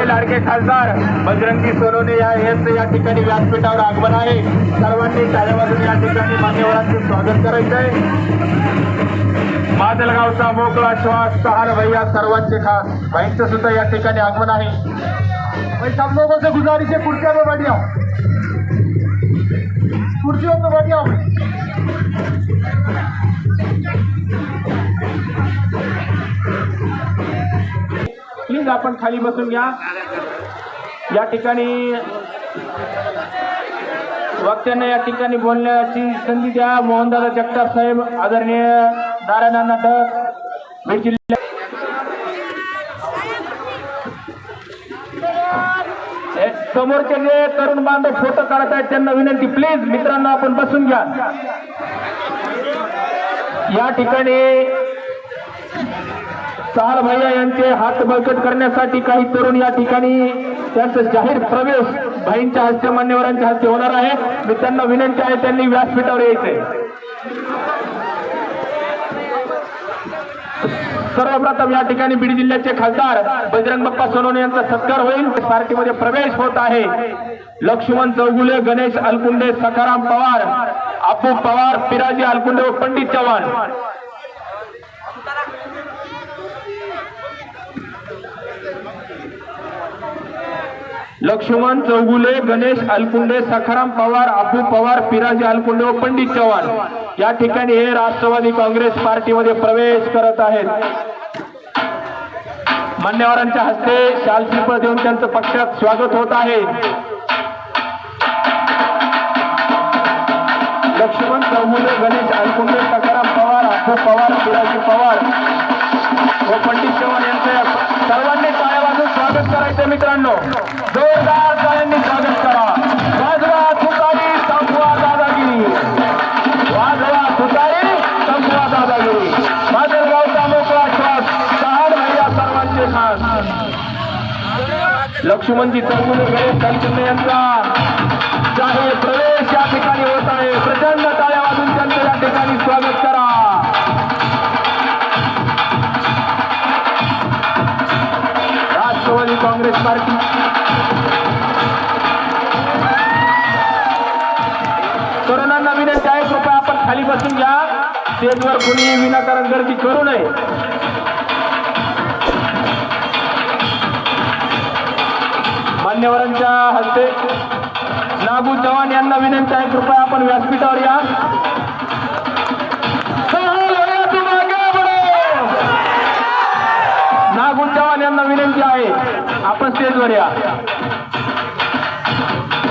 लाडके खासदार बजरंगी सोनवणे यांचं या ठिकाणी व्यासपीठावर आगमन आहे। सर्वांनी टाळ्या वाजवून या ठिकाणी मान्यवरांचं स्वागत करायचं आहे। माजलगावचा मोकळा श्वास सहार भैया सर्वांचे खास भाईंचं सुद्धा या ठिकाणी आगमन आहे। भाई सब लोगों से गुजारिश है कुर्सियों पे बैठ जाओ, कुर्सियों पे बैठ जाओ। प्लीज आपण खाली बसून घ्या। या ठिकाणी वक्त्यांना या ठिकाणी बोलण्याची संधी द्या। मोहनदादा जगताप साहेब, आदरणीय नारायण नाटक बीड जिल्हा समोरचे जे तरुण बांधव फोटो काढत आहेत त्यांना विनंती, प्लीज मित्रांनो आपण बसून घ्या। या ठिकाणी सहाल भैया यांचे हात बळकट करण्यासाठी काही तरुण या ठिकाणी त्यांचा जाहीर प्रवेश भाईंच्या हस्ते मान्यवरांच्या हस्ते होणार आहे। मित्रांना विनंती आहे त्यांनी व्यासपीठावर यायचंय। सर्वप्रथम या ठिकाणी बीड जिल्ह्याचे खासदार बजरंग बाप्पा सोनवणे यांचा सत्कार होईल। पार्टीमध्ये प्रवेश होत आहे लक्ष्मण चौगुले, गणेश अलकुंडे, सखाराम पवार, अप्पू पवार, पिराजी अलकुंडे व पंडित चव्हाण। लक्ष्मण चौगुले, गणेश अलकुंडे, सखाराम पवार, अप्पू पवार, पिराजी अलकुंडे व पंडित चव्हाण या ठिकाणी हे राष्ट्रवादी काँग्रेस पार्टीमध्ये प्रवेश करत आहेत। मान्यवरांच्या हस्ते शाल श्रीफळ देऊन त्यांचं पक्षात स्वागत होत आहे। लक्ष्मण चौगुले, गणेश अलकुंडे, सखाराम पवार, अप्पू पवार, पिराजी पवार व पंडित चव्हाण यांचं सर्वांनी टाळ्या वाजवून स्वागत करायचं। मित्रांनो जोरदार टाळ्यांनी स्वागत करा। वाजवा तुतारी, संपवा दादागिरी, वाजवा तुतारी, संपवा दादागिरी। माजलगावचा मोकळा श्वास सहार भैया सर्वांचे खास। लक्ष्मणजी चौगुले, गणेश अलकुंडे यांचा जाहीर प्रवेश या ठिकाणी होत आहे। प्रचंड टाळ्या वाजून त्यांचं या ठिकाणी स्वागत करा। राष्ट्रवादी काँग्रेस पार्टी तरुणांना विनंती आहे कृपया आपण खाली बसून घ्या। स्टेजवर कोणी विनाकारण गर्दी करू नये। मान्यवरांच्या हस्ते नागू चव्हाण यांना विनंती आहे कृपया आपण व्यासपीठावर या। नागू चव्हाण यांना विनंती आहे आपण स्टेजवर या।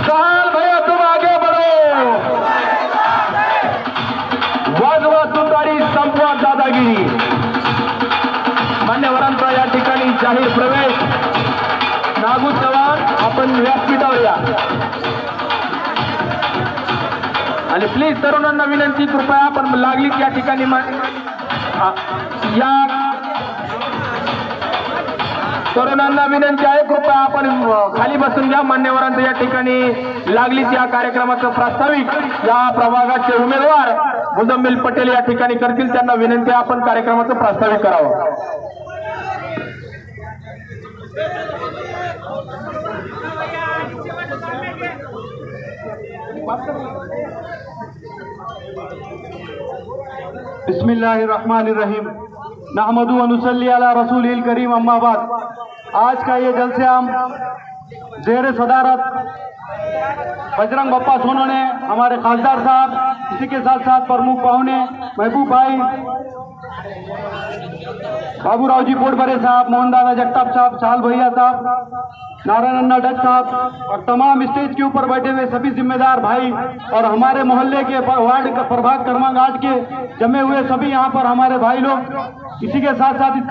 सहाल भैया तुम आगे बढ़ो, वाजवा तुतारी, संपवा दादागिरी। मान्यवरांचा या ठिकाणी जाहीर प्रवेश। नागू चव्हाण आपण व्यासपीठावर या आणि प्लीज तरुणांना विनंती कृपया आपण लागलीच या ठिकाणी या तरुणांना विनंती आहे कृपया आपण खाली बसून घ्या। मान्यवरांचं या ठिकाणी लागलीच या कार्यक्रमाचं प्रास्ताविक या प्रभागाचे उमेदवार मुजम्मिल पटेल या ठिकाणी करतील। त्यांना विनंती आहे आपण कार्यक्रमाचं प्रास्ताविक करावं। बिस्मिल्लाहिर्रहमानिर्रहीम, नहमदु व नुसल्ली अला रसूलिल करीम, अम्मा बाद। आज का ये जलसे हम ज़ेर सदारत बजरंग बप्पा सोनवणे, हमारे खासदार साहब, इसी के साथ साथ प्रमुख पाहुने महबूब भाई, बाबूराव जी पोटभरे साहब, मोहन दादा जगताप साहब, चाल भैया साहब, नारायण अन्ना डच साहब और तमाम स्टेज के ऊपर बैठे हुए सभी जिम्मेदार भाई और हमारे मोहल्ले के वार्ड का प्रभाग क्रमांक 8 के जमे हुए सभी यहाँ पर हमारे भाई लोग। इसी के साथ साथ इस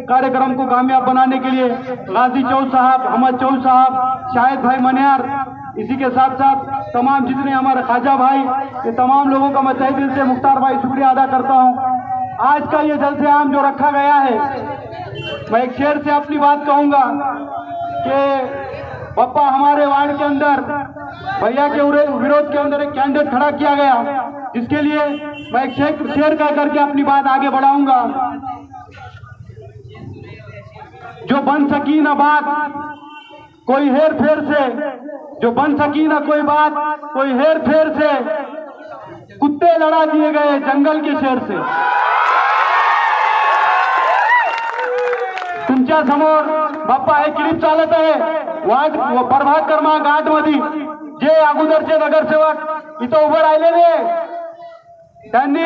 कार्यक्रम को कामयाब बनाने के लिए गाजी चौध साहब, अहमद चौध साहब, शाहिद भाई मनियार, इसी के साथ साथ तमाम जितने हमारे खाजा भाई, ये तमाम लोगों का मैं तहे दिल से मुख्तार भाई शुक्रिया अदा करता हूँ। आज का ये जलसे आम जो रखा गया है, मैं एक शेर से अपनी बात कहूंगा कि पप्पा हमारे वार्ड के अंदर भैया के विरोध के अंदर एक कैंडिडेट खड़ा किया गया, जिसके लिए मैं एक शेर कह करके अपनी बात आगे बढ़ाऊंगा। जो बन सकी ना बात कोई हेर फेर से, जो बन सकी ना कोई बात कोई हेर फेर से, कुत्ते लड़ा दिए गए जंगल के शेर से। तुमच्या समोर बाप्पा एक क्लिप चालत आहे, वार्ड प्रभाग क्रमांक 8 मध्ये जे अगोदरचे नगरसेवक इथं उभे राहिलेले, त्यांनी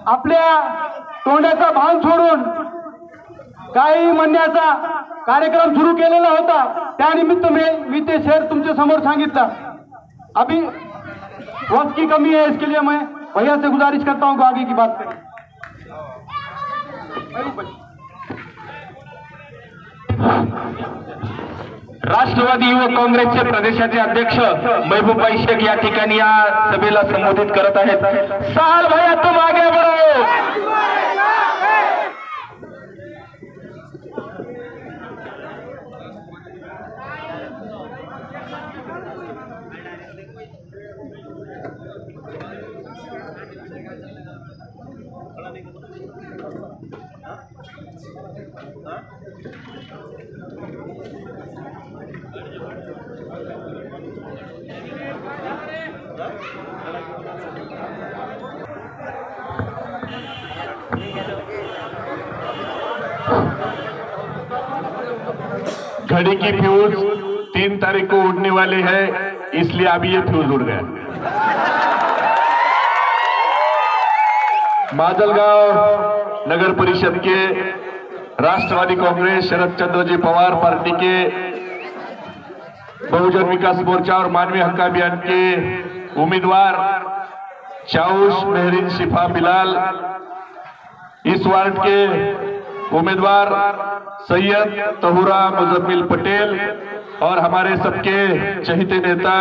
आपल्या तोंडाचा भान सोडून काही म्हणण्याचा कार्यक्रम सुरू केलेला होता। त्यानिमित्त मी ते शेर तुमच्या समोर सांगितलं। अभी वक्त की कमी है, इसके लिए मैं भैया से गुजारिश करता हूं कि आगे की बात करें। राष्ट्रवादी युवक काँग्रेसचे प्रदेशाचे अध्यक्ष महबूबभाई शेख या ठिकाणी या सभेला संबोधित करत आहेत। साल भैया तुम आगे बढ़ो। घड़ी की फ्यूज 3 तारीख को उड़ने वाले है, इसलिए अभी ये फ्यूज उड़ गया। माजलगांव नगर परिषद के राष्ट्रवादी कांग्रेस शरद चंद्रजी पवार पार्टी के बहुजन विकास मोर्चा और मानवीय हक अभियान के उम्मीदवार चाउश मेहरीन शिफा बिलाल, इस वार्ड के उम्मीदवार सैयद तहुरा मुजम्मिल पटेल और हमारे सबके चहेते नेता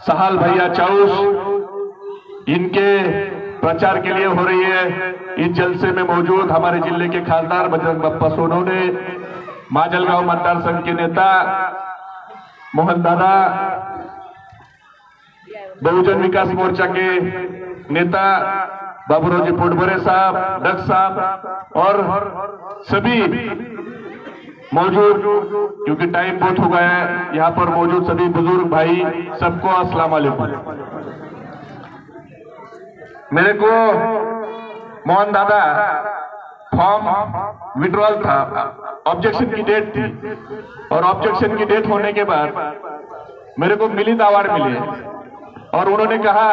सहाल भैया चाउश, इनके प्रचार के लिए हो रही है। इस जलसे में मौजूद हमारे जिले के खासदार बजरंग बप्पा सोनवणे, माजलगांव मतदार संघ के नेता मोहन दादा, बहुजन विकास मोर्चा के नेता बाबूराव जी पोटभरे साहब, डग साहब और सभी मौजूद, क्योंकि टाइम बहुत हो गया है, यहाँ पर मौजूद सभी बुजुर्ग भाई, सबको अस्सलाम वालेकुम। मेरे को मोहन दादा फॉर्म विड्रॉल था, ऑब्जेक्शन की डेट थी और ऑब्जेक्शन की डेट होने के बाद मेरे को मिलिंद अवार्ड मिले और उन्होंने कहा,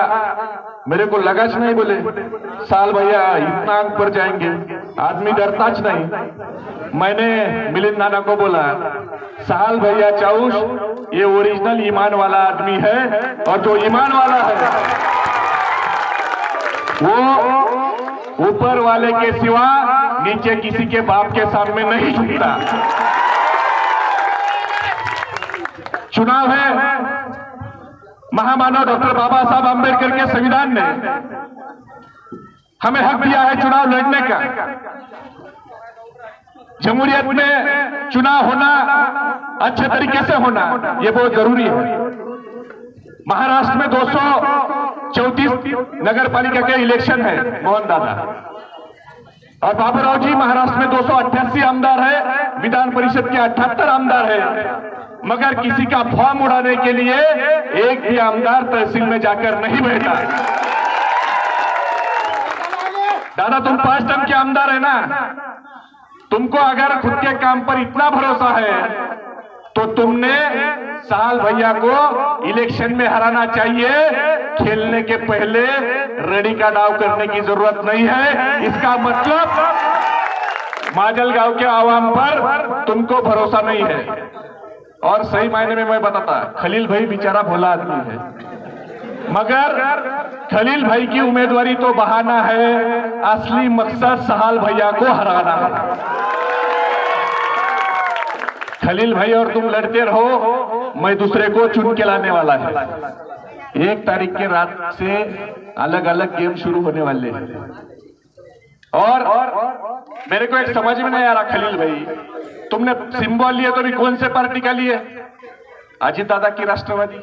मेरे को लगाच नहीं, बोले साल भैया इतना अंक पर जाएंगे, आदमी डरताच नहीं। मैंने मिलिंद नाना को बोला, साल भैया चाउश ये ओरिजिनल ईमान वाला आदमी है और जो ईमान वाला है वो ऊपर वाले के सिवा नीचे किसी के बाप के सामने नहीं झुकता। चुनाव है, महामानव डॉक्टर बाबा साहब आंबेडकर के संविधान ने हमें हक दिया है चुनाव लड़ने का। जमहूरियत में चुनाव होना अच्छे तरीके से होना ये बहुत जरूरी है। महाराष्ट्र में 234 नगर पालिका के इलेक्शन है मोहन दादा, और बाबूराव जी महाराष्ट्र में 288 आमदार है, विधान परिषद के 78 आमदार है, मगर किसी का फॉर्म उड़ाने के लिए एक भी आमदार तहसील में जाकर नहीं बैठा। दादा तुम 5 टर्म के आमदार है ना, तुमको अगर खुद के काम पर इतना भरोसा है तो तुमने साल भैया को इलेक्शन में हराना चाहिए। खेलने के पहले रड़ी का दाव करने की जरूरत नहीं है। इसका मतलब माजलगांव के आवाम पर तुमको भरोसा नहीं है। और सही मायने में मैं बताता, खलील भाई बेचारा भोला आदमी है, मगर खलील भाई की उम्मीदवारी तो बहाना है, असली मकसद सहाल भैया को हराना है। खलील भाई और तुम लड़ते रहो, मैं दूसरे को चुन के लाने वाला है। 1 तारीख के रात से अलग अलग गेम शुरू होने वाले हैं। और मेरे को एक समझ में नहीं आ रहा, खलील भाई तुमने सिंबल लिए तो भी कौन से पार्टी का लिए? अजीत दादा की राष्ट्रवादी।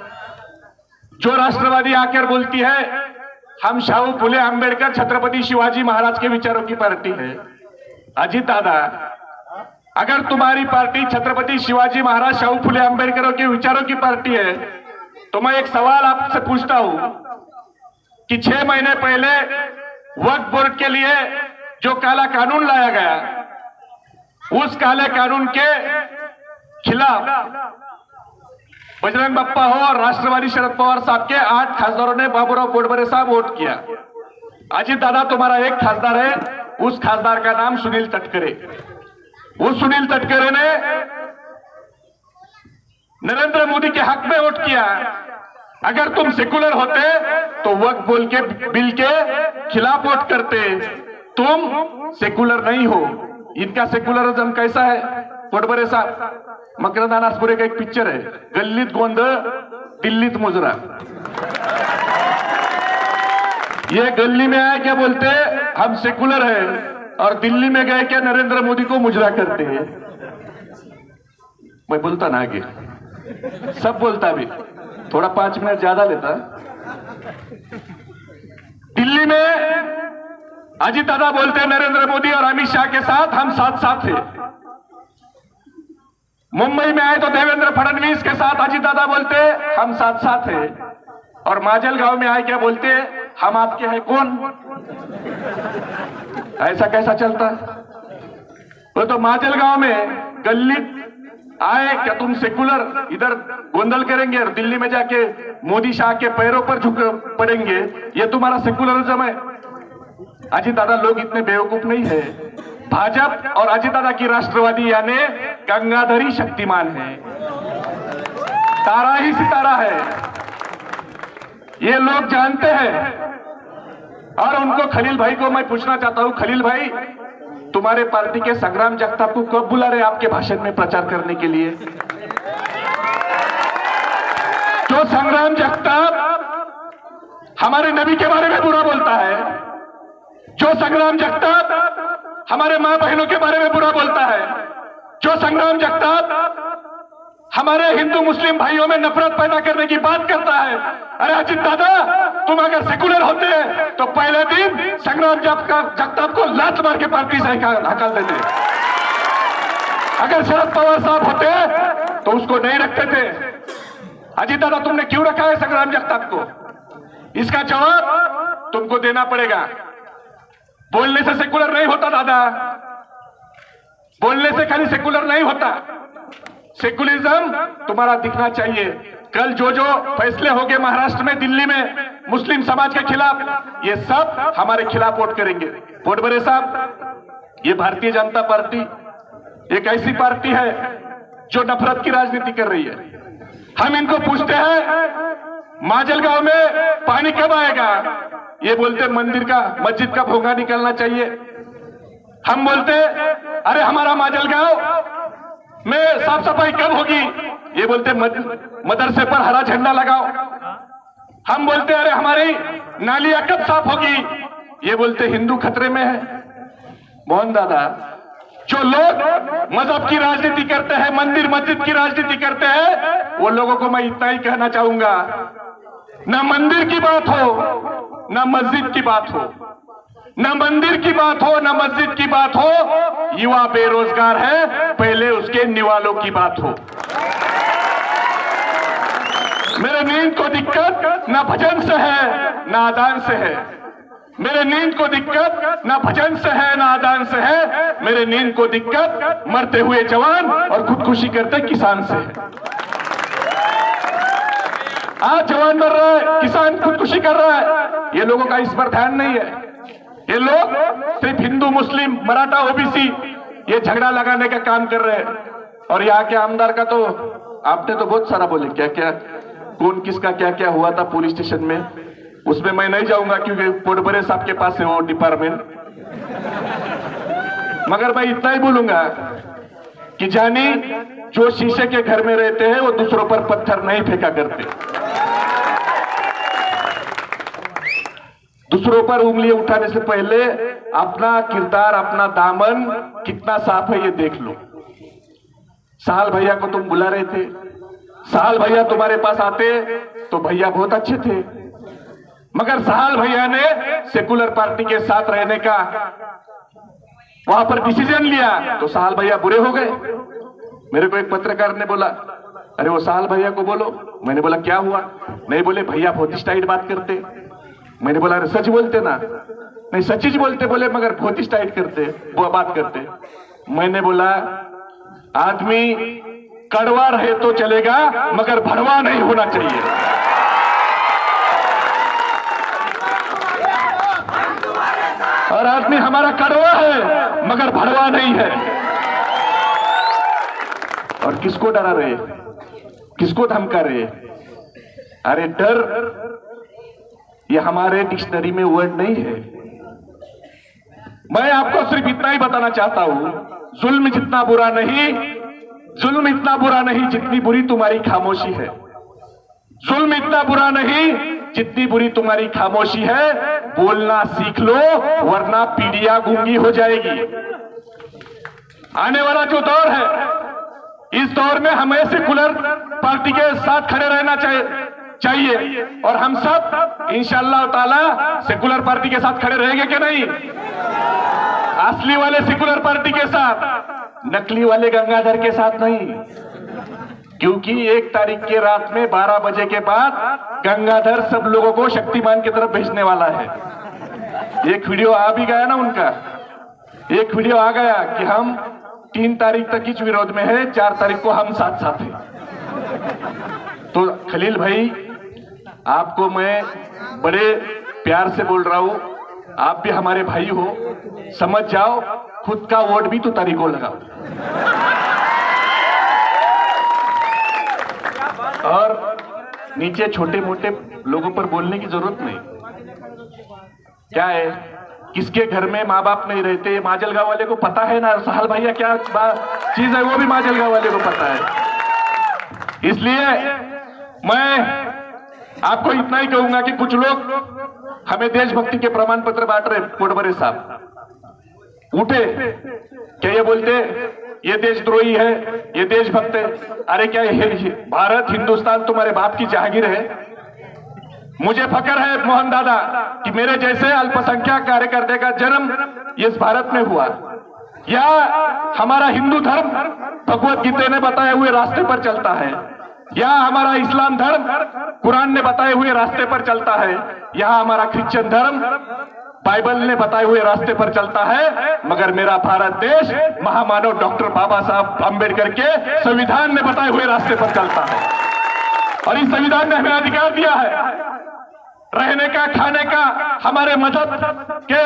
जो राष्ट्रवादी आकर बोलती है हम शाहू फुले अंबेडकर छत्रपति शिवाजी महाराज के विचारों की पार्टी है। अजीत दादा, अगर तुम्हारी पार्टी छत्रपति शिवाजी महाराज शाहू फुले अंबेडकर के विचारों की पार्टी है तो मैं एक सवाल आपसे पूछता हूं कि 6 महीने पहले वक्फ बोर्ड के लिए जो काला कानून लाया गया, उस काले कानून के खिलाफ बजरंग बप्पा हो और राष्ट्रवादी शरद पवार साहब के 8 खासदारों ने बाबूराव पोटबरे साहब वोट किया। अजीत दादा तुम्हारा एक खासदार है, उस खासदार का नाम सुनील तटकरे। उस सुनील तटकरे ने नरेंद्र मोदी के हक में वोट किया। अगर तुम सेकुलर होते तो वक्फ बोर्ड के बिल के खिलाफ वोट करते। तुम सेकुलर नहीं हो। इनका सेकुलरिज्म कैसा है? पोटबरे साहब, मकरंद अनासपुरे का एक पिक्चर है, गल्लीत गोंधळ दिल्लीत मुजरा। ये गली में आए क्या बोलते हम सेकुलर है, और दिल्ली में गए क्या नरेंद्र मोदी को मुजरा करते हैं। मैं बोलता ना आगे, सब बोलता भी, थोड़ा 5 मिनट ज्यादा लेता। दिल्ली में अजीत दादा बोलते हैं नरेंद्र मोदी और अमित शाह के साथ हम साथ साथ हैं। मुंबई में आए तो देवेंद्र फडणवीस के साथ अजीत दादा बोलते हम साथ साथ हैं। और माजलगांव में आए क्या बोलते हम आपके हैं कौन? ऐसा कैसा चलता? वो तो माजलगांव में गली आए क्या तुम सेकुलर इधर गोंधल करेंगे और दिल्ली में जाके मोदी शाह के पैरों पर झुक पड़ेंगे, ये तुम्हारा सेकुलरिज्म है? अजीत दादा लोग इतने बेवकूफ नहीं है। भाजपा और अजीत दादा की राष्ट्रवादी यानी गंगाधरी शक्तिमान है, तारा ही सितारा है, ये लोग जानते हैं। और उनको खलील भाई को मैं पूछना चाहता हूं, खलील भाई तुम्हारे पार्टी के संग्राम जगताप को कब बुला रहे आपके भाषण में प्रचार करने के लिए? जो संग्राम जगताप हमारे नबी के बारे में बुरा बोलता है, जो संग्राम जगताप हमारे मां बहनों के बारे में बुरा बोलता है, जो संग्राम जगताप हमारे हिंदू मुस्लिम भाइयों में नफरत पैदा करने की बात करता है। अरे अजीत दादा, तुम अगर सेकुलर होते तो पहले दिन संग्राम जगताप को लात मार के पार्टी से हकाल देते। अगर शरद पवार साहब होते तो उसको नहीं रखते थे। अजीत दादा, तुमने क्यों रखा है संग्राम जगताप को? इसका जवाब तुमको देना पड़ेगा। बोलने से सेकुलर नहीं होता दादा, बोलने से खाली सेकुलर नहीं होता, सेकुलरिज्म तुम्हारा दिखना चाहिए। कल जो जो फैसले होंगे महाराष्ट्र में, दिल्ली में मुस्लिम समाज के खिलाफ, ये सब हमारे खिलाफ वोट करेंगे। पोटबरे साहब, ये भारतीय जनता पार्टी एक ऐसी पार्टी है जो नफरत की राजनीति कर रही है। हम इनको पूछते हैं माजलगांव में पानी कब आएगा, ये बोलते मंदिर का मस्जिद का भोंगा निकलना चाहिए। हम बोलते अरे हमारा माजलगांव में साफ सफाई कब होगी, ये बोलते मदरसे पर हरा झंडा लगाओ। हम बोलते अरे हमारी नालियां कब साफ होगी, ये बोलते हिंदू खतरे में है। मोहन दादा, जो लोग मजहब की राजनीति करते हैं, मंदिर मस्जिद की राजनीति करते हैं, वो लोगों को मैं इतना ही कहना चाहूंगा, ना मंदिर की बात हो ना मस्जिद की बात हो, ना मंदिर की बात हो ना मस्जिद की बात हो, युवा बेरोजगार है, पहले उसके निवालों की बात हो। मेरे नींद को दिक्कत ना भजन से है ना आदान से है, मेरे नींद को दिक्कत ना भजन से है ना आदान से है, मेरे नींद को दिक्कत मरते हुए जवान और खुदकुशी करते किसान से है। आज जवान मर रहा है, किसान खुदकुशी कर रहा है, ये लोगों का इस पर ध्यान नहीं है। ये लोग सिर्फ हिंदू मुस्लिम मराठा ओबीसी ये झगड़ा लगाने का काम कर रहे हैं। और यहाँ के आमदार का तो आपने तो बहुत सारा बोले, क्या क्या कौन किसका क्या क्या हुआ था पुलिस स्टेशन में, उसमें मैं नहीं जाऊंगा क्योंकि पोटबरे साहब के पास है वो डिपार्टमेंट। मगर मैं इतना ही बोलूंगा कि जानी जो शीशे के घर में रहते हैं वो दूसरों पर पत्थर नहीं फेंका करते, दूसरों पर उंगली उठाने से पहले अपना किरदार अपना दामन कितना साफ है ये देख लो। साहल भैया को तुम बुला रहे थे, साहल भैया तुम्हारे पास आते तो भैया बहुत अच्छे थे, मगर साहल भैया ने सेकुलर पार्टी के साथ रहने का वहां पर डिसीजन लिया तो साहल भैया बुरे हो गए। मेरे को एक पत्रकार ने बोला, अरे वो साहल भैया को बोलो। मैंने बोला क्या हुआ? नहीं, बोले भैया बहुत स्टाइल बात करते। मैंने बोला अरे सच बोलते ना। नहीं सच ही बोलते, बोले मगर बहुत स्टाइल करते वो बात करते। मैंने बोला आदमी कड़वा रहे तो चलेगा मगर भड़वा नहीं होना चाहिए। और आदमी हमारा कड़वा है मगर भड़वा नहीं है। और किसको डरा रहे, किसको धमका रहे? अरे डर ये हमारे डिक्शनरी में वर्ड नहीं है। मैं आपको सिर्फ इतना ही बताना चाहता हूं, जुल्म जितना बुरा नहीं, जुल्म इतना बुरा नहीं जितनी बुरी तुम्हारी खामोशी है। जुल्म इतना बुरा नहीं जितनी बुरी तुम्हारी खामोशी है। बोलना सीख लो वरना पीढ़ियां गूंगी हो जाएगी। आने वाला जो दौर है, इस दौर में हमें सेकुलर पार्टी के साथ खड़े रहना चाहिए और हम सब इंशाअल्लाह ताला सेकुलर पार्टी के साथ खड़े रहेंगे कि नहीं? असली वाले सेकुलर पार्टी के साथ, नकली वाले गंगाधर के साथ नहीं। क्योंकि 1 तारीख के रात में 12 बजे के बाद गंगाधर सब लोगों को शक्तिमान की तरफ भेजने वाला है। एक वीडियो आ भी गया ना उनका, एक वीडियो आ गया कि हम 3 तारीख तक इस विरोध में है, 4 तारीख को हम साथ साथ हैं। तो खलील भाई आपको मैं बड़े प्यार से बोल रहा हूं, आप भी हमारे भाई हो, समझ जाओ खुद का वोट भी तो तारीख को लगाओ। और नीचे छोटे मोटे लोगों पर बोलने की जरूरत नहीं। क्या है, किसके घर में माँ बाप नहीं रहते, माजलगांव वाले को पता है ना। साहल भैया क्या चीज है वो भी माजलगांव वाले को पता है। इसलिए मैं आपको इतना ही कहूंगा कि कुछ लोग हमें देशभक्ति के प्रमाण पत्र बांट रहे। पोटबरे साहब उठे, क्या ये बोलते ये देशद्रोही है, ये देशभक्त है? अरे क्या ये भारत हिंदुस्तान तुम्हारे बाप की जहांगीर है? मुझे फक्र है मोहन दादा कि मेरे जैसे अल्पसंख्यक कार्यकर्ता का जन्म इस भारत में हुआ। या हमारा हिंदू धर्म भगवत गीता ने बताए हुए रास्ते पर चलता है, या हमारा इस्लाम धर्म कुरान ने बताए हुए रास्ते पर चलता है, या हमारा क्रिश्चियन धर्म बाइबल ने बताए हुए रास्ते पर चलता है। मगर मेरा भारत देश महामानव डॉक्टर बाबा साहब अंबेडकर के संविधान ने बताए हुए रास्ते पर चलता है। और इस संविधान ने हमें अधिकार दिया है रहने का, खाने का, हमारे मजहब के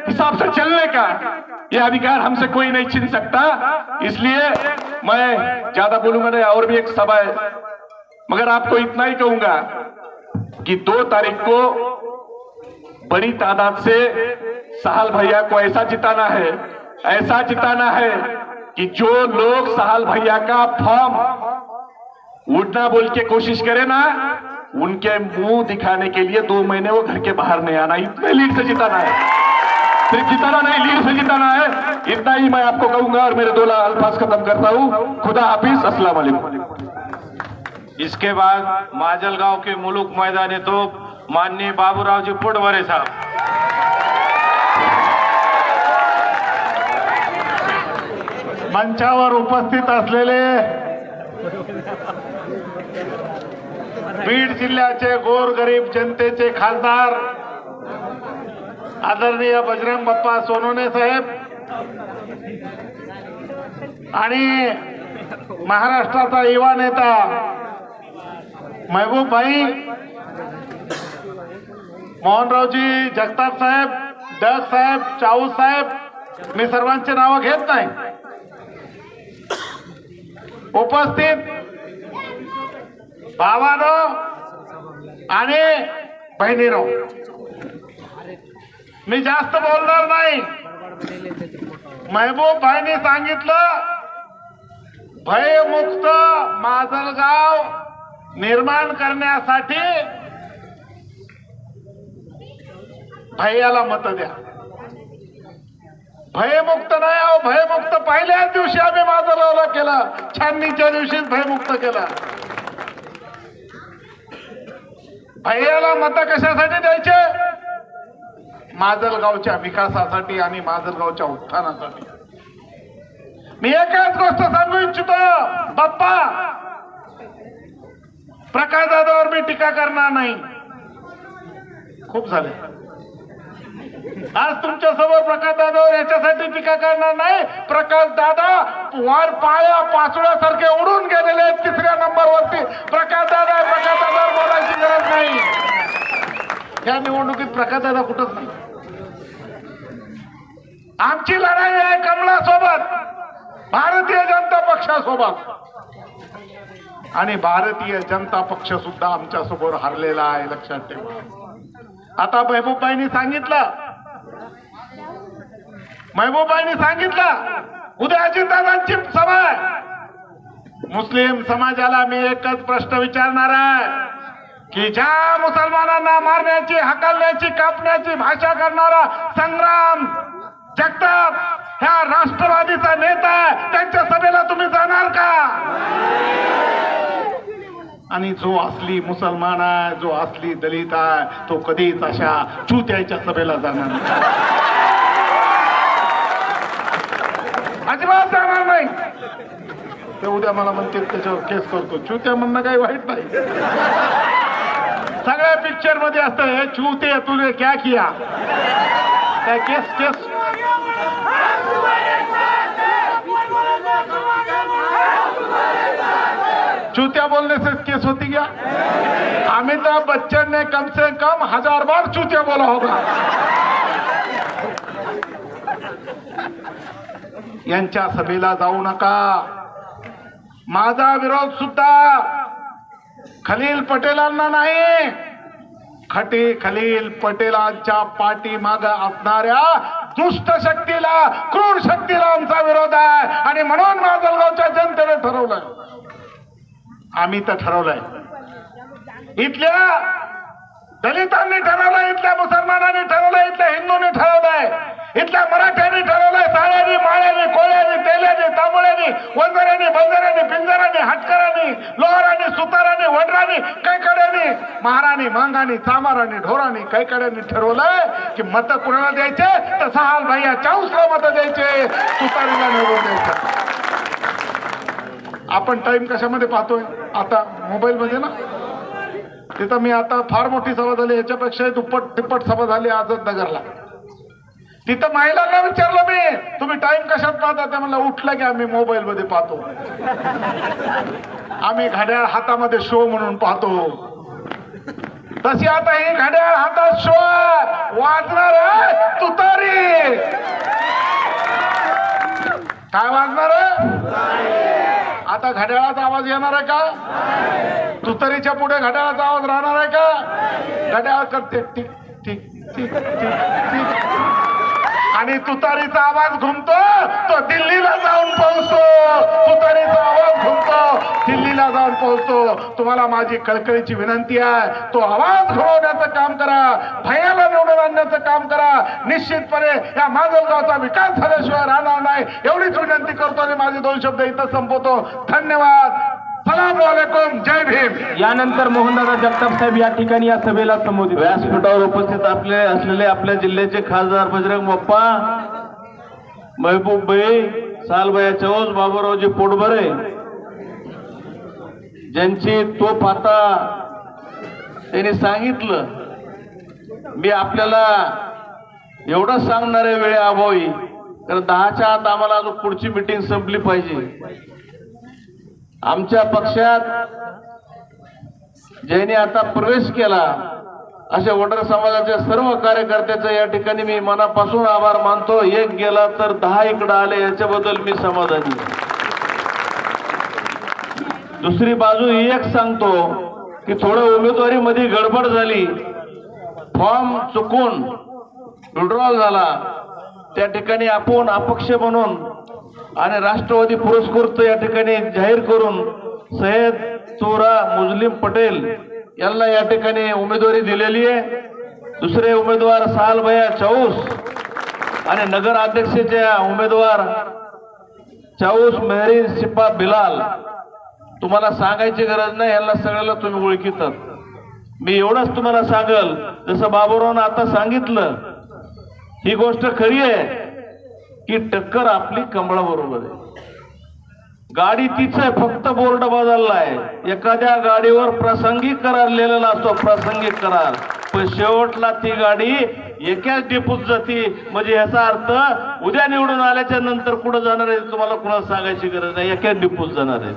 हिसाब से चलने का। यह अधिकार हमसे कोई नहीं छीन सकता। इसलिए मैं ज्यादा बोलूंगा नहीं, और भी एक सभा है, मगर आपको इतना ही कहूंगा कि 2 तारीख को बड़ी तादाद से साहल भैया को ऐसा जिताना है, ऐसा जिताना है कि जो लोग साहल भैया का फॉर्म उड़ना बोल के कोशिश करे ना, उनके मुंह दिखाने के लिए 2 महीने वो घर के बाहर नहीं आना। इतने लीड से जिताना है, सिर्फ जिताना नहीं, लीड से जिताना है। इतना ही मैं आपको कहूंगा और मेरे 2 अल्फाज खत्म करता हूं। खुदा हाफिज, अस्सलाम वालेकुम। इसके बाद माजलगांव के मुलुक मैदानी तोप माननीय बाबूराव जी पोटबरे साहब। मंचावर उपस्थित असलेले बीड जिल्ह्याचे गोरगरीब जनतेचे खासदार आदरणीय बजरंग बाप्पा सोनवणे साहेब आणि महाराष्ट्राचा युवा नेता महबूब भाई, मोहनरावजी जगताप साहेब, डग साहेब, चाऊ साहेब, मी सर्वांचे नाव घेत नाही, उपस्थित भावानो आणि बहिणीनो, मी जास्त बोलणार नाही. महबूब भाईने सांगितलं भयमुक्त माजलगाव निर्माण करण्यासाठी भैयाला मत द्या. भयमुक्त नाही अहो, भयमुक्त पहिल्याच दिवशी आम्ही माजलगावला केलं, छाननीच्या दिवशीच भयमुक्त केलं. भैयाला मत कशासाठी द्यायचे? माजलगावच्या विकासासाठी आणि माजलगावच्या उत्थानासाठी. मी एकच गोष्ट सांगू इच्छितो, बाप्पा प्रकाश दादावर मी टीका करणार नाही. खूप झाले आज तुमच्या समोर प्रकाश दादावर याच्यासाठी टीका करणार नाही. प्रकाश दादा वर पाया पाचोळ्यासारखे उडून गेलेले आहेत 3ऱ्या नंबरवरती. प्रकाश दादावर बोलायची गरज नाही. या निवडणुकीत प्रकाश दादा कुठंच नाही. आमची लढाई आहे कमळासोबत, भारतीय जनता पक्षासोबत. आणि भारतीय जनता पक्ष सुद्धा आमच्या समोर हरलेला आहे, लक्षात ठेवा. आता महबूबबाईंनी सांगितलं उद्या अजितदादांची सभा आहे. मुस्लिम समाजाला मी एकच प्रश्न विचारणार आहे की ज्या मुसलमानांना मारण्याची, हकलण्याची, कापण्याची भाषा करणारा संग्राम जगताप ह्या राष्ट्रवादीचा नेता आहे, त्यांच्या सभेला तुम्ही जाणार का? आणि जो असली मुसलमान आहे, जो असली दलित आहे, तो कधीच अशा चुत्याच्या सभेला जाणार नाही, अजिबात जाणार नाही. ते उद्या मला म्हणते त्याच्यावर केस करतो. चुत्या म्हणणं काही वाईट नाही. सगळ्या पिक्चर मध्ये असतं हे चुते तुझे क्या किया, काय केस चूतिया बोलने से केस होती क्या? अमिताभ बच्चन ने कम से कम 1000 बार चूतिया बोला होगा. यांच्या सभेला जाऊ नका. माझा विरोध सुद्धा खलील पटेलांना नाही, खलील पटेलांच्या पाठीमाग असणाऱ्या दुष्ट शक्तीला, क्रूर शक्तीला आमचा विरोध आहे. आणि म्हणून माजलगावच्या जनतेने ठरवलंय, आम्ही तर ठरवलंय, इथल्या दलितांनी ठरवलंय, इथल्या मुसलमानांनी ठरवलंय, इथल्या हिंदूंनी ठरवलंय, इथल्या मराठ्यांनी ठरवलंय, साळ्यांनी, माळ्यांनी, कोळ्यांनी, तेल्यानी, तांबोळ्यांनी, वंजाऱ्यांनी, बंजाऱ्यांनी, पिंजाऱ्यांनी, हटकरांनी, लोहारांनी, सुतारांनी, वडरांनी, कैकड्यांनी, महाराणी, मांगानी, चामारांनी, ढोरांनी, कैकड्यांनी ठरवलंय की मत कुणाला द्यायचे तर सहाल भैया चाऊसला मत द्यायचे, सुतारीला निवडून द्यायचं. आपण टाइम कशामध्ये पाहतोय आता? मोबाईल मध्ये ना. तिथं मी आता फार मोठी सभा झाली, याच्यापेक्षा दुप्पट तिप्पट सभा झाली आझाद नगरला. तिथं महिलांना विचारलं मी, तुम्ही टाइम कशात पाहता? ते म्हणलं उठलं की आम्ही मोबाईल मध्ये पाहतो, आम्ही घड्याळ हातामध्ये शो म्हणून पाहतो. तशी आता ही घड्याळ हातात शो वाजणार आहे तुतारी. काय वाजणार आहे? आता घड्याळाचा आवाज येणार आहे का? तुतारीच्या पुढे घड्याळाचा आवाज राहणार आहे का? घड्याळ करते tick tick tick tick tick, आणि तुतारीचा आवाज घुमतो तो दिल्लीला जाऊन पोहोचतो. तुतारीचा आवाज घुमतो दिल्लीला जाऊन पोहोचतो. तुम्हाला माझी कळकळीची विनंती आहे, तो आवाज घुमवण्याचं काम करा, भैयाला निवडून आणण्याचं काम करा. निश्चितपणे या माजलगावचा विकास झाल्याशिवाय राहणार नाही, एवढीच विनंती करतो आणि माझे 2 शब्द इथं संपवतो. धन्यवाद. सलाम वालेकुम. जय भीम. यानंतर मोहनदादा जगताप साहेब या ठिकाणी या सभेला संबोधित. व्यासपीठावर उपस्थित असलेले आपल्या जिल्ह्याचे खासदार बजरंग बाप्पा, महबूबबाई, सालबाई चौस, बाबूरावजी पोटभरे, ज्यांची तोप आता त्यांनी सांगितलं. मी आपल्याला एवढंच सांगणार आहे वेळे अभावी, कारण 10च्या आत आम्हाला अजून पुढची मीटिंग संपली पाहिजे. आमच्या पक्षात ज्यांनी आता प्रवेश केला अशा वडर समाजाच्या सर्व कार्यकर्त्याचा या ठिकाणी मी मनापासून आभार मानतो. एक गेला तर 10 इकडे आले, याच्याबद्दल मी समाधानी. दुसरी बाजू ही एक सांगतो की थोडं उमेदवारीमध्ये गडबड झाली, फॉर्म चुकून विड्रॉल झाला, त्या ठिकाणी आपण अपक्ष म्हणून आणि राष्ट्रवादी पुरस्कृत या ठिकाणी जाहीर करून सय्यद चोरा मुस्लिम पटेल यांना या ठिकाणी उमेदवारी दिलेली आहे. दुसरे उमेदवार सालभया चाऊस आणि नगर अध्यक्षाच्या उमेदवार चाऊस मेहरीन सिपा बिलाल. तुम्हाला सांगायची गरज नाही, यांना सगळ्याला तुम्ही ओळखीतात. मी एवढंच तुम्हाला सांगल, जसं बाबूरावनं आता सांगितलं, ही गोष्ट खरी आहे की टक्कर आपली कमळा बरोबर आहे. गाडी तीच आहे, फक्त बोर्ड बदलला आहे. एखाद्या गाडीवर प्रासंगिक करार लिहिलेला असतो, प्रासंगिक करार, पण शेवटला ती गाडी एकाच डेपोत जाते. म्हणजे याचा अर्थ उद्या निवडून आल्याच्या नंतर कुठं जाणार आहे तुम्हाला कुणाला सांगायची गरज नाही, एकाच डेपोत जाणार आहे.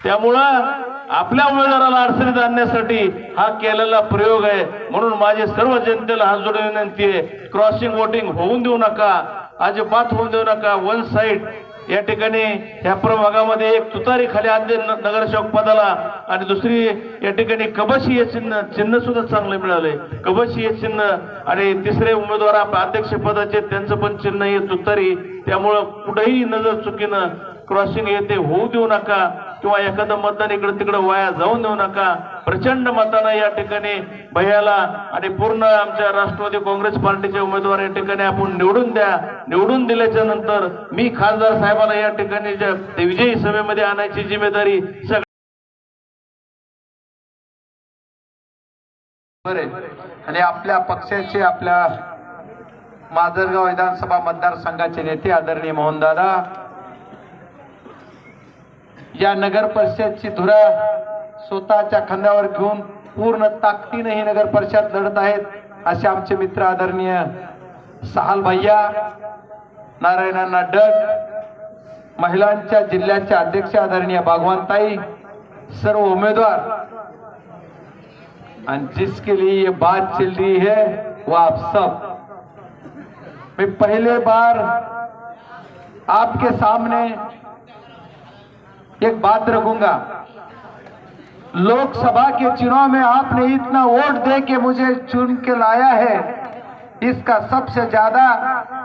त्यामुळं आपल्या उमेदवाराला अडचणीत आणण्यासाठी हा केलेला प्रयोग आहे. म्हणून माझे सर्व जनतेला हात जोडून विनंती आहे, क्रॉसिंग वोटिंग होऊन देऊ नका, अजिबात होऊन देऊ नका. वन साईड या ठिकाणी ह्या प्रभागामध्ये एक तुतारी खाली आणते नगरसेवक पदाला आणि दुसरी या ठिकाणी कबशी हे चिन्ह सुद्धा चांगलं मिळालंय. कबशी हे चिन्ह आणि तिसरे उमेदवार अध्यक्ष पदाचे त्यांचं पण चिन्ह हे तुतारी. त्यामुळं कुठेही नजर चुकीनं क्रॉसिंग येते होऊ देऊ नका किंवा एखादं मतदान इकडे तिकडे वाया जाऊन देऊ नका. प्रचंड मतानं या ठिकाणी भैयाला आणि पूर्ण आमच्या राष्ट्रवादी काँग्रेस पार्टीचे उमेदवार या ठिकाणी आपण निवडून द्या. निवडून दिल्याच्या नंतर मी खासदार साहेबाला या ठिकाणी विजयी सभेमध्ये आणायची जिम्मेदारी आणि आपल्या पक्षाचे, आपल्या माजलगाव विधानसभा मतदारसंघाचे नेते आदरणीय मोहनदादा या नगर परिषदची धुरा स्वतःच्या खांद्यावर घेऊन पूर्ण ताकदीने ही नगर परिषद लढत आहेत. असे आमचे मित्र आदरणीय सहाल भैया, नारायणांना डग, महिलांच्या जिल्ह्याचे अध्यक्ष आदरणीय भागवंताई, सर्व उमेदवार, और जिसके लिए ये बात चल रही है वो आप सब. मैं पहले बार आपके सामने एक बात रखूंगा. लोकसभा के चुनाव में आपने इतना वोट दे के मुझे चुन के लाया है, इसका सबसे ज्यादा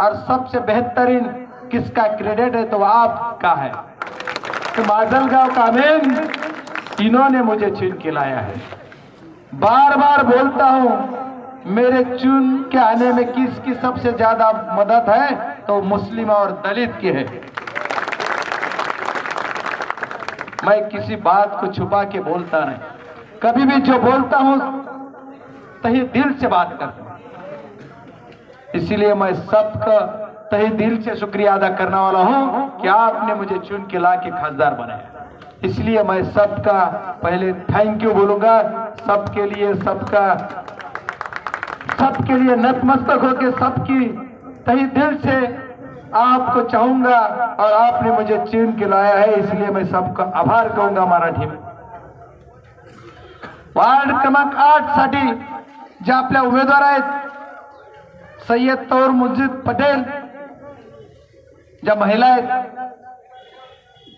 और सबसे बेहतरीन किसका क्रेडिट है तो आपका है. तो माजलगांव का अमीन, इन्होंने मुझे चुन के लाया है. बार बार बोलता हूं, मेरे चुन के आने में किसकी सबसे ज्यादा मदद है तो मुस्लिम और दलित की है. मैं किसी बात को छुपा के बोलता नहीं, कभी भी जो बोलता हूं तहे दिल से बात करता हूं. इसलिए मैं सबका तहे दिल से शुक्रिया अदा करने वाला हूं कि आपने मुझे चुन के ला के खासदार बनाया. इसलिए मैं सबका पहले थैंक यू बोलूंगा. सबके लिए, सबके लिए नतमस्तक होकर सबकी तहे दिल से आपको चाहूंगा और आपने मुझे चुन के लाया है, इसलिए मैं सबका आभार कहूंगा. मराठी में वार्ड क्रमांक 8 साठी जे आपल्या उमेदवार आहेत सय्यद तौर मुस्लिम पटेल, ज्या महिला आहेत,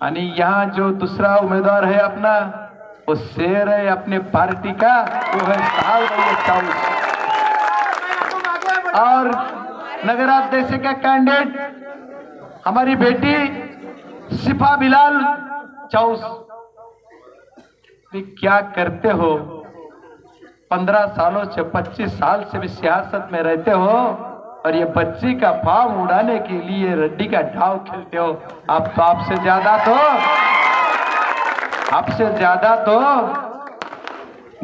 आणि यहाँ जो दूसरा उम्मीदवार है अपना, वो शेर है अपने पार्टी का, वो है सालभैया चाऊस. और नगराध्यक्ष का कैंडिडेट हमारी बेटी सिपा बिलाल चाऊस. क्या करते हो? 15 सालों से 25 साल से भी सियासत में रहते हो और ये बच्ची का फार्म उड़ाने के लिए रड्डी का ढाव खेलते हो. आप तो आपसे ज्यादा तो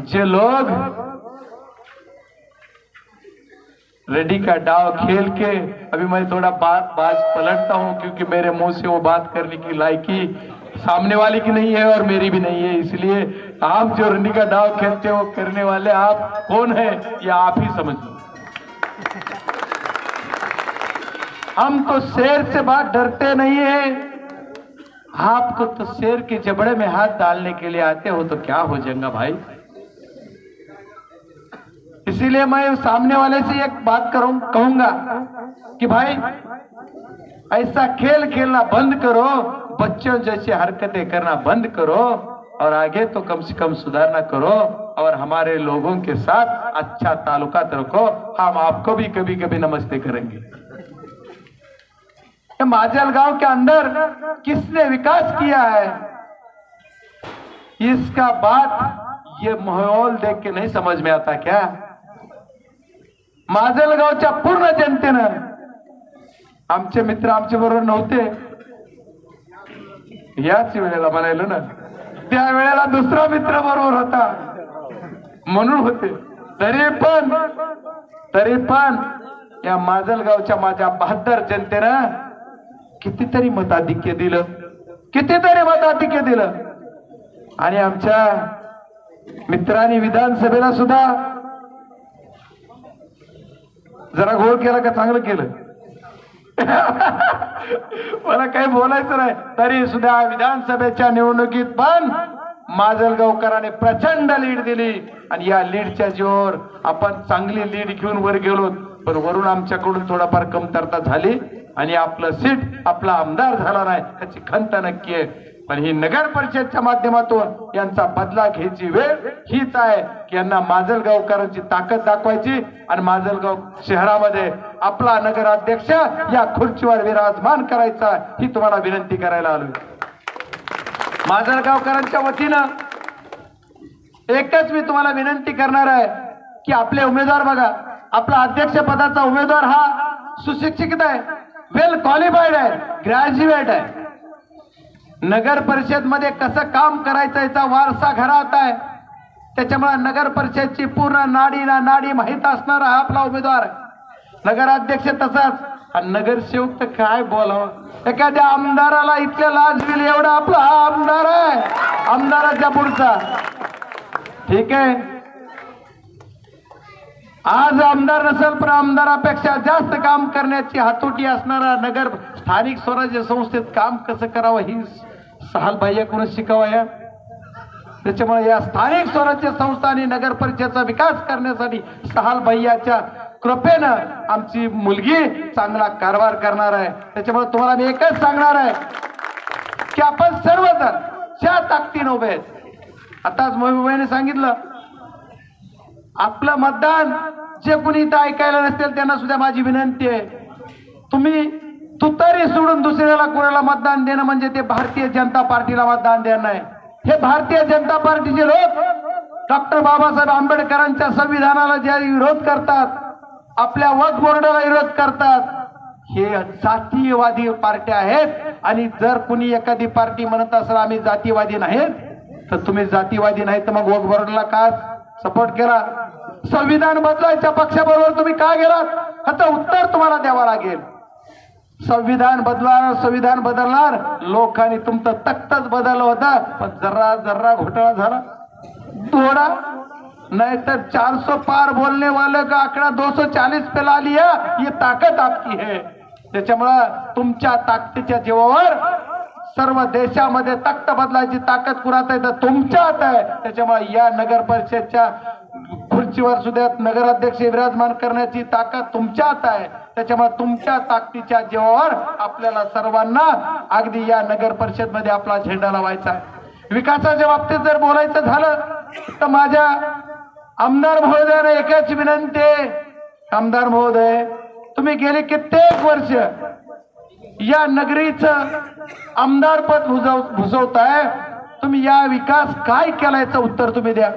जो लोग रेडी का डाव खेल के, अभी मैं थोड़ा बात पलटता हूं क्योंकि मेरे मुंह से वो बात करने की लायकी सामने वाले की नहीं है और मेरी भी नहीं है. इसलिए आप जो रेडी का डाव खेलते हो करने वाले आप कौन है या आप ही समझ लो. हम तो शेर से बात डरते नहीं है. आपको तो शेर के जबड़े में हाथ डालने के लिए आते हो तो क्या हो जाएगा भाई. इसीलिए मैं सामने वाले से एक बात कहूंगा कि भाई ऐसा खेल खेलना बंद करो, बच्चों जैसी हरकतें करना बंद करो और आगे तो कम से कम सुधारना करो और हमारे लोगों के साथ अच्छा ताल्लुकात रखो। हम आपको भी कभी कभी नमस्ते करेंगे। माजलगांव के अंदर किसने विकास किया है, इसका बात ये माहौल देख के नहीं समझ में आता क्या? माजलगावच्या पूर्ण जनतेनं, आमचे मित्र आमच्या बरोबर नव्हते याच वेळेला म्हणायला ना, त्या वेळेला दुसरा मित्र बरोबर होता म्हणून होते, तरी पण या माजलगावच्या माझ्या 72 जनतेनं कितीतरी मताधिक्य दिलं, आणि आमच्या मित्रांनी विधानसभेला सुद्धा जरा घोळ केला का चांगलं केलं मला काही बोलायचं नाही, तरी सुद्धा विधानसभेच्या निवडणुकीत पण माजलगावकरांनी प्रचंड लीड दिली आणि या लीडच्या जोर आपण चांगली लीड घेऊन वर गेलो, पण वरून आमच्याकडून थोडाफार कमतरता झाली आणि आपलं सीट आपला आमदार झाला नाही त्याची खंत नक्की आहे। पण ही नगर परिषदच्या माध्यमातून यांचा बदला घ्यायची वेळ हीच आहे की यांना माजलगावकरांची ताकद दाखवायची आणि माजलगाव शहरामध्ये आपला नगराध्यक्ष या खुर्चीवर विराजमान करायचा ही तुम्हाला विनंती करायला आलोय। माजलगावकरांच्या वतीनं एकच मी तुम्हाला विनंती करणार आहे की आपले उमेदवार बघा, आपला अध्यक्ष पदाचा उमेदवार हा सुशिक्षित आहे, वेल क्वालिफाईड आहे, ग्रॅज्युएट आहे, नगर परिषद मध्ये कसं काम करायचं याचा वारसा घरात आहे, त्याच्यामुळे नगर परिषदची पूर्ण नाडी माहित असणारा हा आपला उमेदवार आहे। नगराध्यक्ष तसाच, आणि नगरसेवक तर काय बोलावं, एखाद्या आमदाराला इथल्या लाजविल एवढा आपला हा आमदार आहे, आमदाराच्या पुढचा। ठीक आहे, आज आमदार नसेल पण आमदारापेक्षा जास्त काम करण्याची हातोटी असणारा नगर स्थानिक स्वराज्य संस्थेत काम कसं करावं ही सहाल बाह्याकडून शिकावं या। त्याच्यामुळे या स्थानिक स्वराज्य संस्था आणि नगर परिषदेचा विकास करण्यासाठी सहाल बाह्याच्या कृपेनं आमची मुलगी चांगला कारभार करणार आहे। त्याच्यामुळे तुम्हाला मी एकच सांगणार आहे की आपण सर्वजण ज्या ताकदीने उभे आहेत, आताच महबूबाईने सांगितलं आपलं मतदान जे कुणी इथं ऐकायला नसतील त्यांना सुद्धा माझी विनंती आहे, तुम्ही तुतारी सोडून दुसऱ्याला कोणाला मतदान देणं म्हणजे ते भारतीय जनता पार्टीला मतदान देणं नाही। हे भारतीय जनता पार्टीचे लोक डॉक्टर बाबासाहेब आंबेडकरांच्या संविधानाला जे विरोध करतात, आपल्या वक्फ बोर्डाला विरोध करतात, हे जातीयवादी पार्ट्या आहेत। आणि जर कुणी एखादी पार्टी म्हणत असेल आम्ही जातीवादी नाहीत, तर तुम्ही जातीवादी नाही तर मग वक्फ बोर्डाला का सपोर्ट केला? संविधान बदलायच्या पक्षाबरोबर तुम्ही का गेलात? ह्याचं उत्तर तुम्हाला द्यावं लागेल। संविधान बदलणार लोकांनी तुमचं तख्तच बदललं होतं, पण जरा घोटाळा झाला थोडा, नहीं तो 400 पार बोलने वाले का आंकड़ा 240 पे ला लिया, ये ताकत आपकी है। त्याच्यामुळे तुमच्या ताकदीच्या जीवावर सर्व देशामध्ये तख्त बदलायची ताकद कुणात आहे तर तुमच्यात आहे। त्याच्यामुळे या नगर परिषदच्या खुर्चीवर सुद्धा नगराध्यक्ष विराजमान करण्याची ताकद तुमच्यात आहे। त्याच्यामुळे तुमच्या ताकदीच्या जीवावर आपल्याला सर्वांना अगदी या नगर परिषद मध्ये आपला झेंडा लावायचा आहे। विकासाच्या बाबतीत जर बोलायचं झालं तर माझ्या आमदार महोदयाने एकच विनंती आहे, आमदार महोदय तुम्ही गेले कित्येक वर्ष या नगरीचं आमदार पद भुजवताय, तुम्ही या विकास काय केला याचं उत्तर तुम्ही द्या।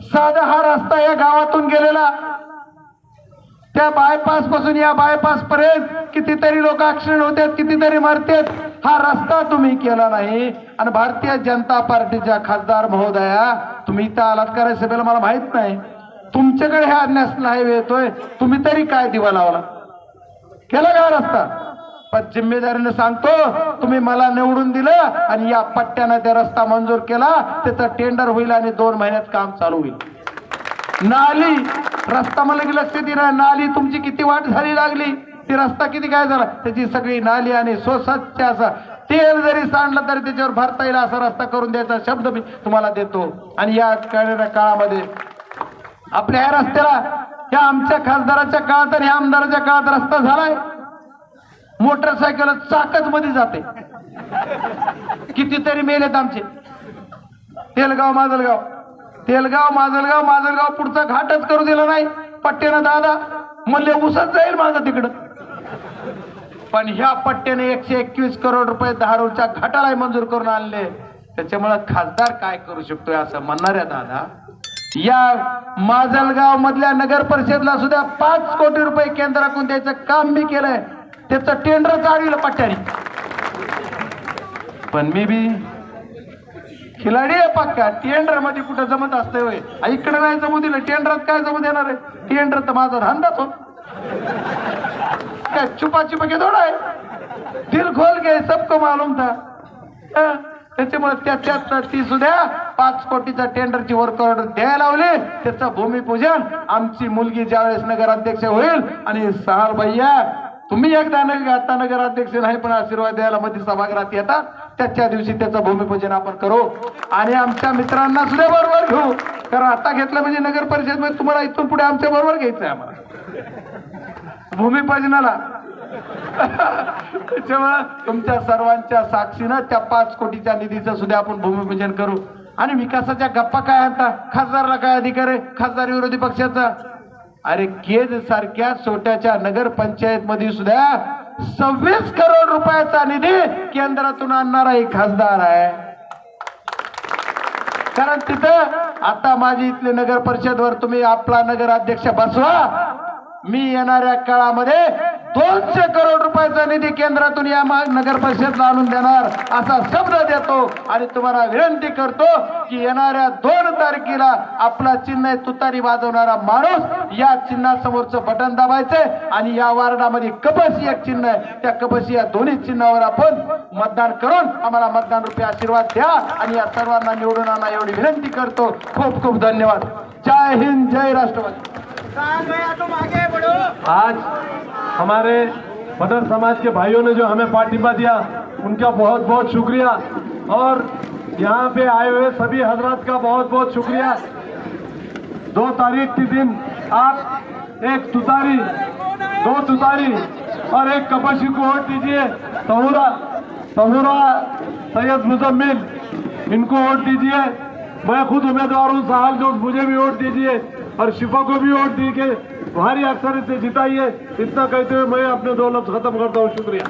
साधा हा रस्ता या गावातून गेलेला, त्या बायपास पासून या बायपास पर्यंत कितीतरी लोक ऍक्सिडेंट होतात, कितीतरी मरतात, हा रस्ता तुम्ही केला नाही। आणि भारतीय जनता पार्टीच्या खासदार महोदया तुम्ही इथं आलात का सभेला मला माहित नाही, तुमच्याकडे हा नॅशनल हायवे येतोय, तुम्ही तरी काय दिवा लावला केला का रस्ता? पण जिम्मेदारीने सांगतो तुम्ही मला निवडून दिलं आणि या पट्ट्याने त्या रस्ता मंजूर केला, त्याचं टेंडर होईल आणि 2 महिन्यात काम चालू होईल। नाली रस्ता मला लक्ष दिला, नाली तुमची किती वाट झाली लागली, ती रस्ता किती काय झाला, त्याची सगळी नाली आणि स्वच्छ असा तेल जरी सांडलं तरी त्याच्यावर भरता येईल असा रस्ता करून द्यायचा शब्द मी तुम्हाला देतो। आणि या काळामध्ये आपल्या ह्या रस्त्याला या आमच्या खासदाराच्या काळात आणि आमदाराच्या काळात रस्ता झालाय, मोटरसायकल चाकच मध्ये जाते, कितीतरी मेलेत आमचे। तेलगाव माजलगाव पुढचा घाटच करू दिला नाही पट्ट्यानं. दादा मूल्य उसच जाईल माझं तिकडं. पण ह्या पट्ट्याने 121 करोड रुपये धारूरच्या घाटाला मंजूर करून आणले. त्याच्यामुळे खासदार काय करू शकतोय असं म्हणणाऱ्या दादा, या माजलगाव मधल्या नगर परिषदला सुद्धा 5 कोटी रुपये केंद्राकडून द्यायचं काम मी केलंय. त्याचं टेंडर काढलं पट्ट्याने. पण मी बी खिलाडी आहे पक्का. टेंडर मध्ये कुठं जमत असतंय होय? इकडे नाही जमू दिलं, टेंडरात काय जमू देणार आहे? टेंडर तर माझा धंदाच हो. काय छुपा के थोडा आहे, दिल खोल के सबको मालूम था. त्याच्यामुळे त्याच्यात ती सुद्धा 5 कोटीचा टेंडरची वर्क ऑर्डर द्यायला लावली. त्याचं भूमिपूजन आमची मुलगी ज्यावेळेस नगराध्यक्ष होईल आणि सहाल भैया तुम्ही एकदा आता नगराध्यक्ष नाही पण आशीर्वाद द्यायला मध्ये सभागृहात येतात, त्याच्या दिवशी त्याचं भूमिपूजन आपण करू आणि आमच्या मित्रांना सुद्धा बरोबर घेऊ. कारण आता घेतलं म्हणजे नगर परिषद मध्ये तुम्हाला इथून पुढे आमच्या बरोबर घ्यायचंय आम्हाला भूमिपूजनाला. त्याच्यामुळे तुमच्या सर्वांच्या साक्षीनं त्या 5 कोटीच्या निधीचं सुद्धा आपण भूमिपूजन करू. आणि विकासाच्या गप्पा काय आता? खासदारला काय अधिकार आहे? खासदार विरोधी पक्षाचा. अरे केज सारख्या छोट्याच्या नगर पंचायत मध्ये सुद्धा 26 करोड रुपयाचा निधी केंद्रातून आणणारा एक खासदार आहे. कारण तिथं आता माझी इथले नगर परिषदवर तुम्ही आपला नगराध्यक्ष बसवा, मी येणाऱ्या काळामध्ये 200 करोड रुपयाचा निधी केंद्रातून या नगर परिषदला आणून देणार असा शब्द देतो. आणि तुम्हाला विनंती करतो की येणाऱ्या 2 तारखेला आपला चिन्ह आहे तुतारी वाजवणारा माणूस, या चिन्हासमोरचं बटन दाबायचंय आणि या वार्डामध्ये कपशी एक चिन्ह आहे, त्या कपशी या दोन्ही चिन्हावर आपण मतदान करून आम्हाला मतदान रूपी आशीर्वाद द्या आणि या सर्वांना निवडून आणा एवढी विनंती करतो. खूप खूप धन्यवाद. जय हिंद, जय राष्ट्रवादी. आज हमारे बदर समाज के भाइयों ने जो हमें पार्टिबा दिया उनका बहुत बहुत शुक्रिया और यहाँ पे आए हुए सभी हजरात का बहुत बहुत शुक्रिया. 2 तारीख के दिन आप एक तुतारी, 2 तुतारी और एक कपाशी को वोट दीजिए. तहुरा सैयद मुजम्मिल इनको वोट दीजिए. मैं खुद उम्मीदवार हूँ साहल जो, मुझे भी वोट दीजिए और शिफा को भी वोट दी के भारी अक्सर से जिताइए. इतना कहते हुए मैं अपने 2 लफ्ज खत्म करता हूँ. शुक्रिया.